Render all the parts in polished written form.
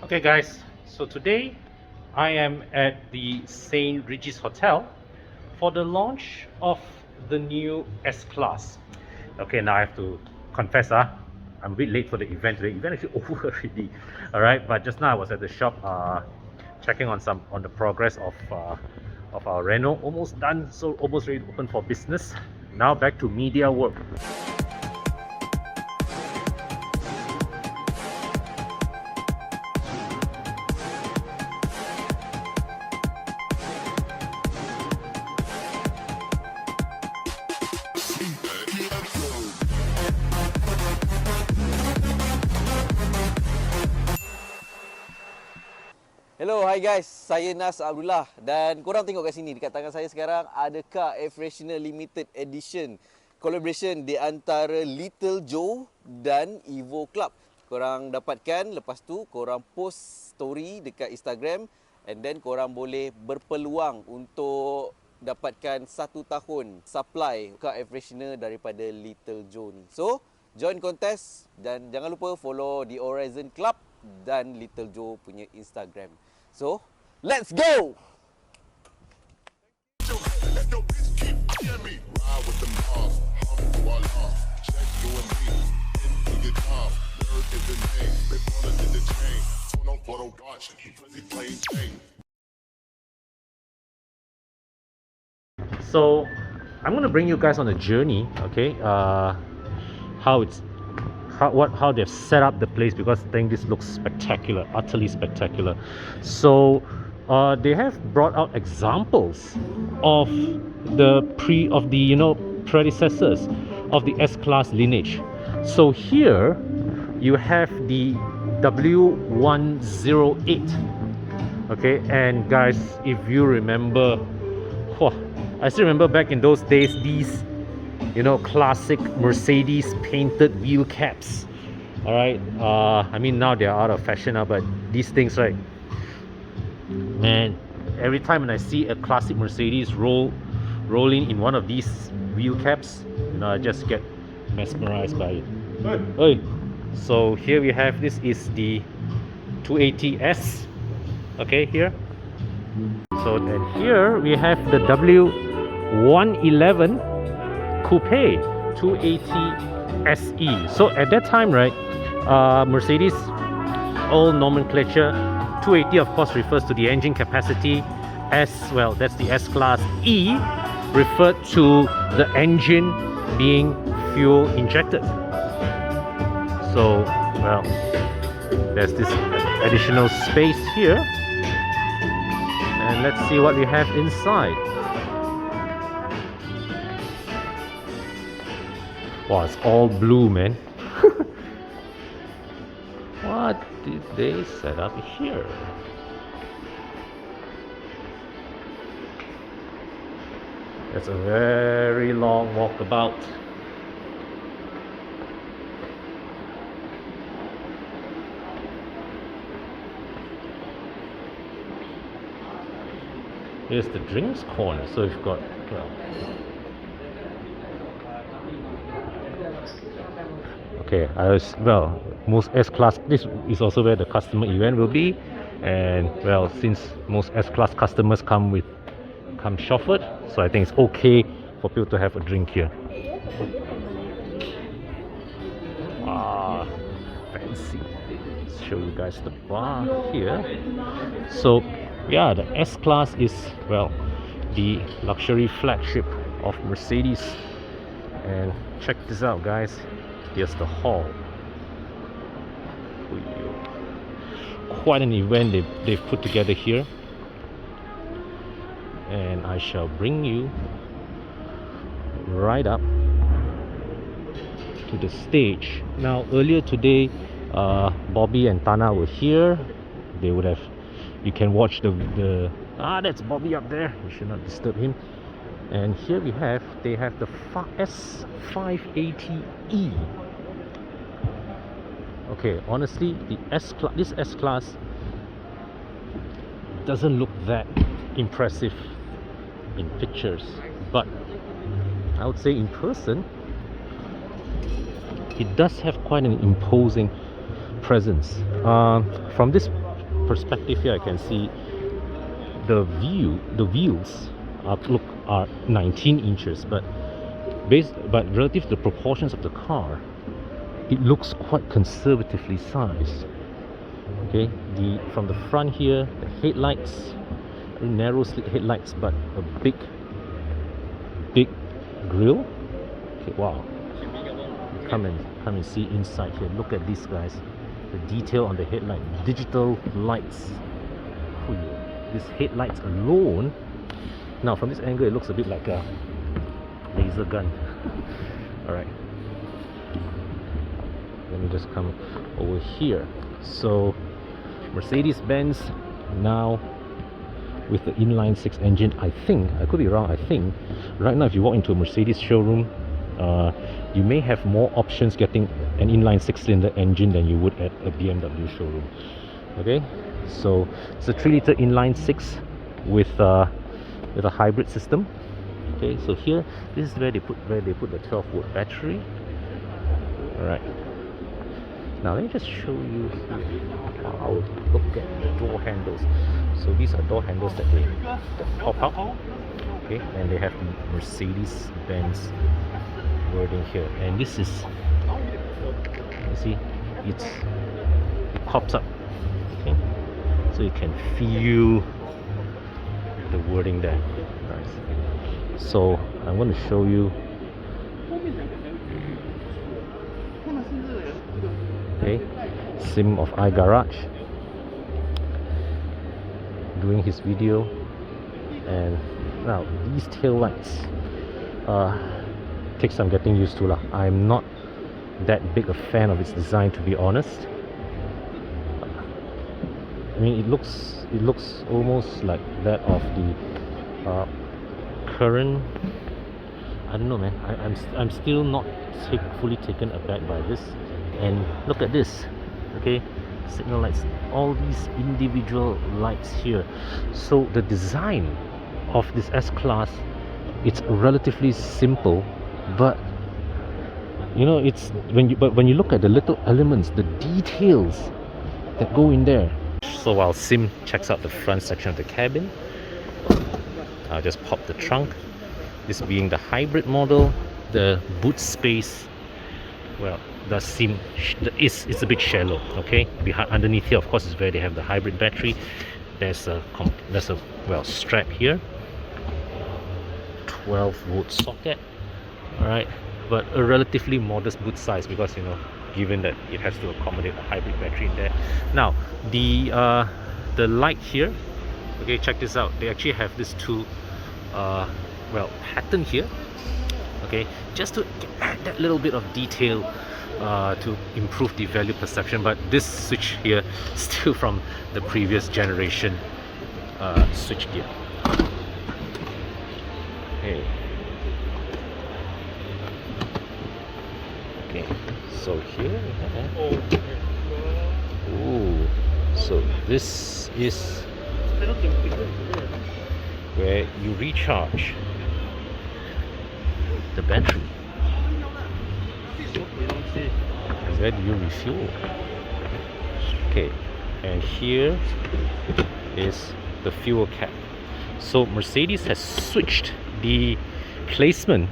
Okay guys, so today I am at the St. Regis Hotel for the launch of the new S-Class. Okay, now I have to confess, I'm a bit late for the event today. Event actually over already. Alright, but just now I was at the shop checking on the progress of our reno. Almost done, so almost ready to open for business. Now back to media work. Hello, hi guys. Saya Nas Abdullah dan korang tengok kat sini dekat tangan saya sekarang ada car air freshener limited edition collaboration di antara Little Joe dan Evo Club. Korang dapatkan, lepas tu korang post story dekat Instagram and then korang boleh berpeluang untuk dapatkan 1 tahun supply car air freshener daripada Little Joe ni. So, join contest dan jangan lupa follow The Horizon Club dan Little Joe punya Instagram. So, let's go! So I'm gonna bring you guys on a journey, okay? How they've set up the place, because I think this looks spectacular, utterly spectacular. So they have brought out examples of the predecessors of the S-Class lineage. So here you have the W108. Okay, and guys, if you remember, I still remember back in those days, these classic Mercedes painted wheel caps. All right, I mean now they're out of fashion now, but these things, right, man, every time when I see a classic Mercedes rolling in one of these wheel caps, I just get mesmerized by it. Hey. So here we have, this is the 280S. Okay, here. So then here we have the W111 Coupe 280 SE. So at that time, right, Mercedes, old nomenclature, 280 of course refers to the engine capacity. S, well, that's the S-Class. E referred to the engine being fuel injected. So, well, there's this additional space here. And let's see what we have inside. Wow, it's all blue, man. What did they set up here? It's a very long walkabout. Here's the drinks corner. So you've got, well, okay, most S-Class, this is also where the customer event will be. And well, since most S-Class customers come chauffeured, so I think it's okay for people to have a drink here. Fancy. Let's show you guys the bar here. So yeah, the S-Class is, well, the luxury flagship of Mercedes. And check this out, guys. Here's the hall. Quite an event they've put together here. And I shall bring you right up to the stage. Now, earlier today, Bobby and Tana were here. They would have, you can watch that's Bobby up there. You should not disturb him. And here they have the S580E. Okay, honestly, this S-Class doesn't look that impressive in pictures, but I would say in person it does have quite an imposing presence. From this perspective here, I can see the wheels are 19 inches, but relative to the proportions of the car, it looks quite conservatively sized. Okay, from the front here, the headlights, very narrow slit headlights, but a big grille. Okay, wow. Come and see inside here. Look at this, guys. The detail on the headlight, digital lights. Oh, yeah. This headlights alone. Now from this angle, it looks a bit like a laser gun. All right. Let me just come over here. So Mercedes-Benz now with the inline 6 engine. I think, I could be wrong, I think right now if you walk into a Mercedes showroom, you may have more options getting an inline 6-cylinder engine than you would at a BMW showroom. Okay, so it's a 3-liter inline 6 with a hybrid system. Okay, so here, this is where they put the 12-volt battery. All right. Now let me just show you here. Wow, look at the door handles. So these are door handles that pop up. Okay, and they have the Mercedes-Benz wording here. And this is, you see, it pops up. Okay, so you can feel the wording there. Nice. So I'm going to show you. Okay, Sim of iGarage doing his video. And now these tail lights takes some getting used to lah. I'm not that big a fan of its design, to be honest. I mean, it looks almost like that of the current. I don't know, man. I'm still not fully taken aback by this. And look at this. Okay, signal lights, all these individual lights here. So the design of this S-Class, it's relatively simple, but you know, it's when you look at the little elements, the details that go in there. So while Sim checks out the front section of the cabin, I'll just pop the trunk. This being the hybrid model, the boot space, well, does seem it's a bit shallow. Okay, underneath here, of course, is where they have the hybrid battery. There's a strap here, 12-volt socket. All right, but a relatively modest boot size because, you know, given that it has to accommodate a hybrid battery in there. Now the light here, okay, check this out. They actually have this two pattern here, okay, just to add that little bit of detail to improve the value perception. But this switch here still from the previous generation switch gear. Okay, so here, so this is where you recharge the battery. And where do you refuel? Okay, and here is the fuel cap. So Mercedes has switched the placement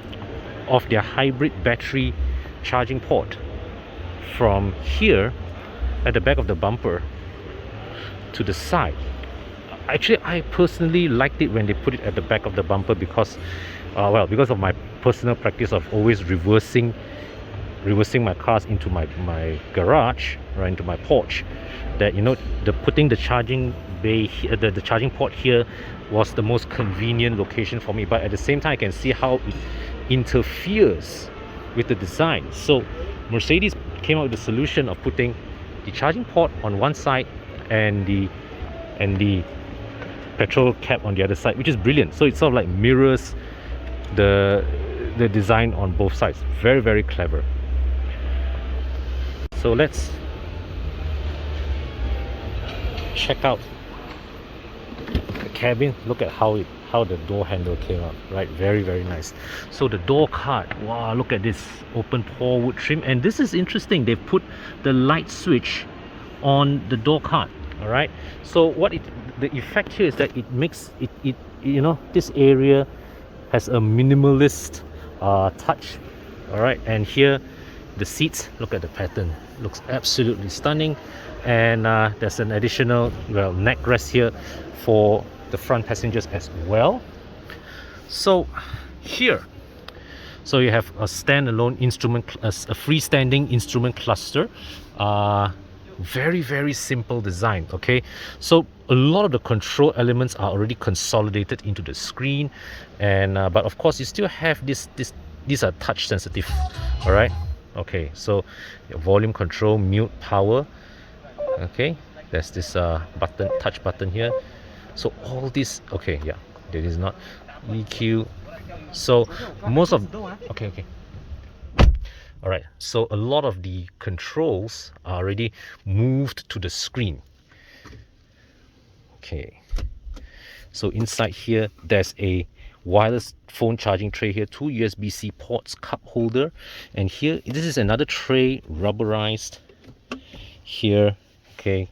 of their hybrid battery charging port from here at the back of the bumper to the side. Actually, I personally liked it when they put it at the back of the bumper because because of my personal practice of always reversing my cars into my garage, or into my porch, that, you know, putting the charging bay here, the charging port here was the most convenient location for me. But at the same time, I can see how it interferes with the design. So Mercedes came up with the solution of putting the charging port on one side and the petrol cap on the other side, which is brilliant. So it sort of like mirrors the design on both sides. Very, very clever. So let's check out the cabin. Look at how the door handle came out, right? Very, very nice. So the door card, wow, look at this open pore wood trim. And this is interesting, they've put the light switch on the door card. All right. So the effect here is that it makes it you know, this area has a minimalist touch. All right, and here the seats, look at the pattern, looks absolutely stunning. And there's an additional, well, neck rest here for the front passengers as well. So here, so you have a standalone instrument, a freestanding instrument cluster. Very simple design. Okay, so a lot of the control elements are already consolidated into the screen, and but of course you still have these are touch sensitive. All right. Okay, so your volume control, mute, power. Okay, there's this button, touch button here. So all this, okay, yeah, that is not EQ. So most of, okay. All right, so a lot of the controls are already moved to the screen. Okay, so inside here there's a wireless phone charging tray here, 2 USB-C ports, cup holder, and here this is another tray, rubberized here. Okay,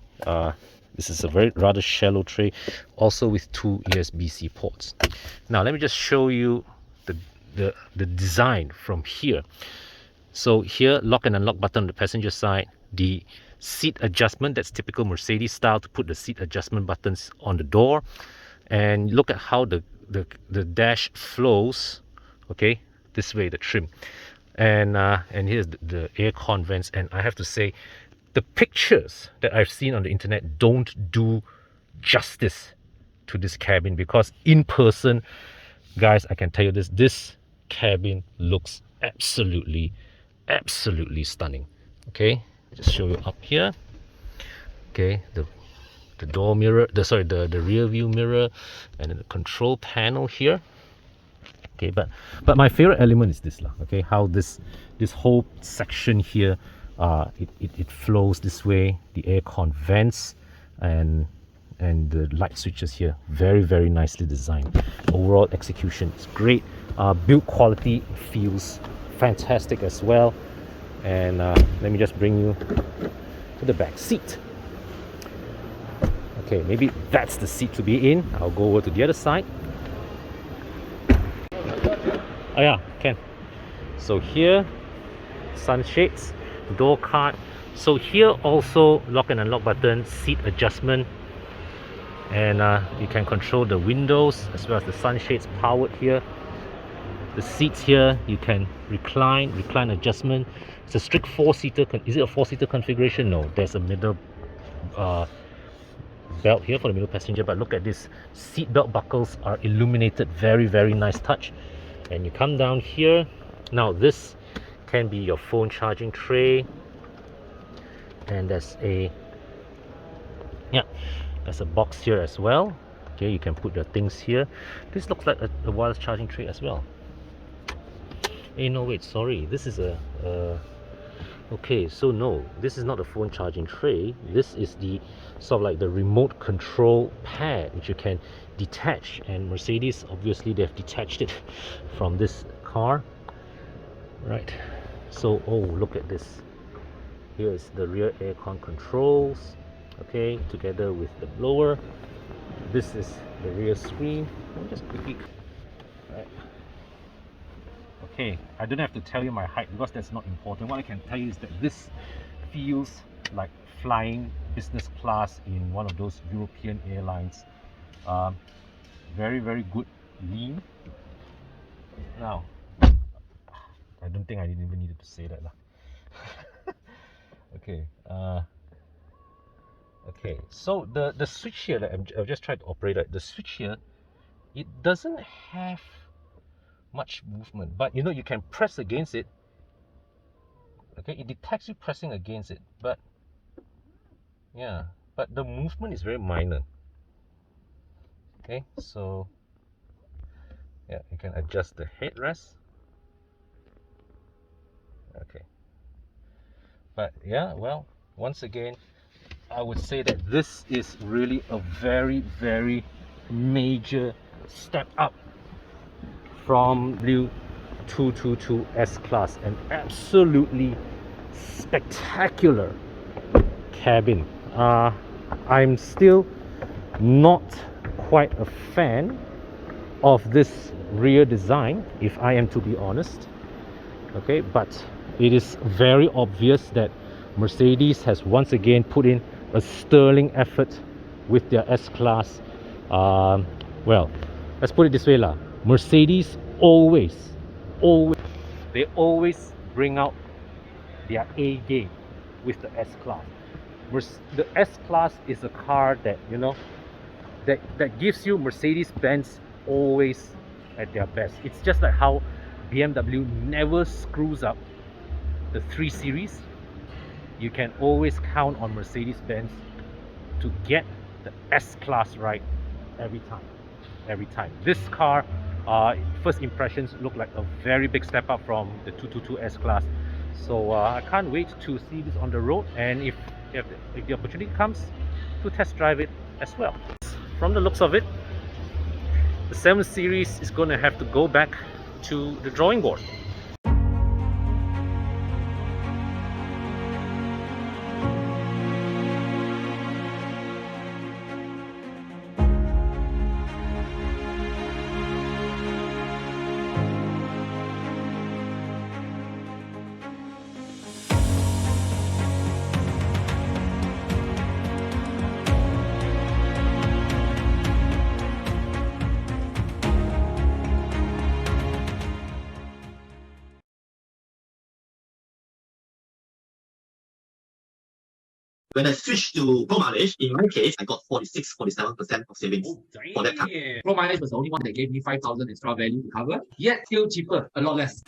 this is a rather shallow tray, also with 2 USB-C ports. Now let me just show you the design from here. So here, lock and unlock button on the passenger side, the seat adjustment, that's typical Mercedes style, to put the seat adjustment buttons on the door. And look at how the dash flows, okay, this way, the trim. And here's the air con vents. And I have to say, the pictures that I've seen on the internet don't do justice to this cabin, because in person, guys, I can tell you this cabin looks absolutely stunning. Okay, just show you up here. Okay, the door mirror, the rear view mirror, and then the control panel here. Okay, but my favorite element is this lah. Okay, how this whole section here, it flows this way, the aircon vents, and the light switches here, very nicely designed. Overall execution is great. Build quality feels fantastic as well. And let me just bring you to the back seat. Okay, maybe that's the seat to be in. I'll go over to the other side. Oh yeah, can. So here, sunshades, door card. So here also lock and unlock button, seat adjustment, and you can control the windows as well as the sunshades powered here. The seats here, you can recline adjustment. It's a strict 4-seater. Is it a 4-seater configuration? No, there's a middle belt here for the middle passenger. But look at this, seat belt buckles are illuminated, very nice touch. And you come down here. Now this can be your phone charging tray, and there's a box here as well. Okay, you can put your things here. This looks like a wireless charging tray as well. Hey, no, wait, sorry, this is okay, so no, this is not a phone charging tray. This is the sort of like the remote control pad, which you can detach, and Mercedes, obviously they've detached it from this car, right? So, oh, look at this. Here is the rear aircon controls, okay, together with the blower. This is the rear screen. Let me just quickly, right. Okay, I don't have to tell you my height because that's not important. What I can tell you is that this feels like flying business class in one of those European airlines. Very good lean. Now, I don't think I even needed to say that lah. Okay, okay, so the switch here that I've just tried to operate it, the switch here, it doesn't have much movement, but you know, you can press against it. Okay, it detects you pressing against it, but yeah, but the movement is very minor. Okay, so yeah, you can adjust the headrest. Okay, but yeah, well, once again, I would say that this is really a very major step up from W223 S-Class. An absolutely spectacular cabin. I'm still not quite a fan of this rear design, if I am to be honest. Okay, but it is very obvious that Mercedes has once again put in a sterling effort with their S-Class. Well, let's put it this way lah. Mercedes always bring out their A game with the S-Class. The S-Class is a car that, you know, that gives you Mercedes-Benz always at their best. It's just like how BMW never screws up the 3 Series. You can always count on Mercedes-Benz to get the S-Class right every time. This car, first impressions look like a very big step up from the 222 S-Class. So I can't wait to see this on the road, and if the opportunity comes, to test drive it as well. From the looks of it, the 7 Series is going to have to go back to the drawing board. When I switched to Pro mileage, in my case, I got 46-47% of savings for that car. Pro mileage was the only one that gave me 5,000 extra value to cover, yet still cheaper, a lot less.